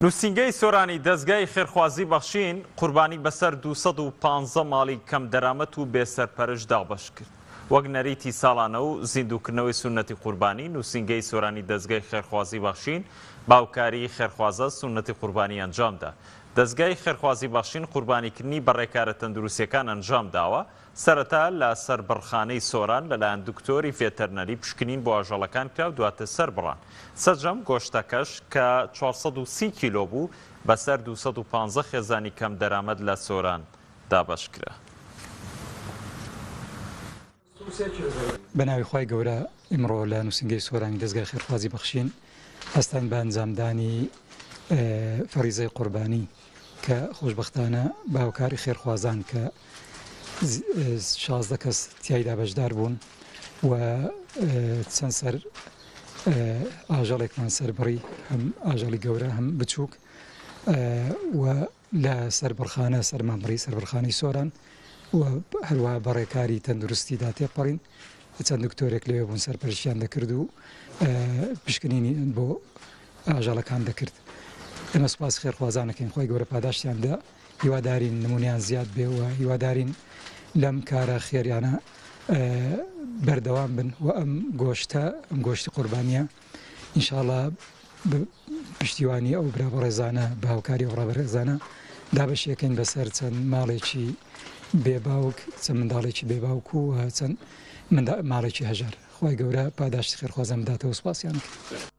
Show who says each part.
Speaker 1: نووسینگەی سۆرانی دەستگای خێرخوازی بەخشین قوربانی بەسەر 215 ماڵی کەم دەرامەت و بێسەرپەرش داوبەش کرد. وەک نەریتی ساڵانە و زیندووکردنەوەی سونەتی قوربانی، نووسینگەی سۆرانی دەستگای خێرخوازی بەخشین باوکاری خێرخوازە سونەتی قوربانی ئەنجامدا. دەستگای خێرخوازی بەخشین قوربانیکردنی بەڕێکارە تەندروستیەکان ئەنجام داوە. سەرەتا لە سەربڕخانەی سۆران لەلایەن دکتۆری ڤێتەرنەری پشکنین بۆ ئاژەڵەکان کرا و دواتر سەربڕان. سەرجەم گۆشتەکەش کە 430 کیلۆ بوو بەسەر 215 خێزانی کەم دەرامەت لە سۆران دابەش کرا.
Speaker 2: بەناوی خی گەورە ئیمڕۆ لە نووسینگەی سۆرانی دەستگای خێرخوازی بەخشین هەستان بە ئەنجامدانی فەریزەی قوربانی کە خۆشبەختانە باوکاری خێرخوازان کە 16 کەس تیایدا بەشدار بوون و چەند سەر ئاژەڵێکمان سەربڕی، هەم ئاژەڵی گەورە هەم بچووک و لە سەربڕخانە سەرمانبڕی سەربڕخانەی سۆران و هەروەها بەڕێکاری تەندروستیدا تێپەڕین. چەند دکتۆرێک لەوێ بوون سەرپەرشتیان دەکرد و پشکنینی بۆ ئاژەڵەکان دەکرد. ئێمە سوپاس خێرخوازانەکەین، خۆی گەورە پاداشتیاندا، هیوادارین نمونیان زیاد بێ و هیوادارین لەم کارە خێریانە بەردەوام بن و ئەم گۆشتی قوربانیە ئینشاڵڵا پشتیوانی ئەو برا بەڕێزانە باوکاری ئەو ڕابەرێزانە دابەشیەکەین بەسەر چەند ماڵێکی بێباوک، چەند منداڵێکی بێباوک و چەند ماڵێکی هەژار. خۆی گەورە پاداشتی خێرخوازان بداتەوە، سوپاسیان کرد.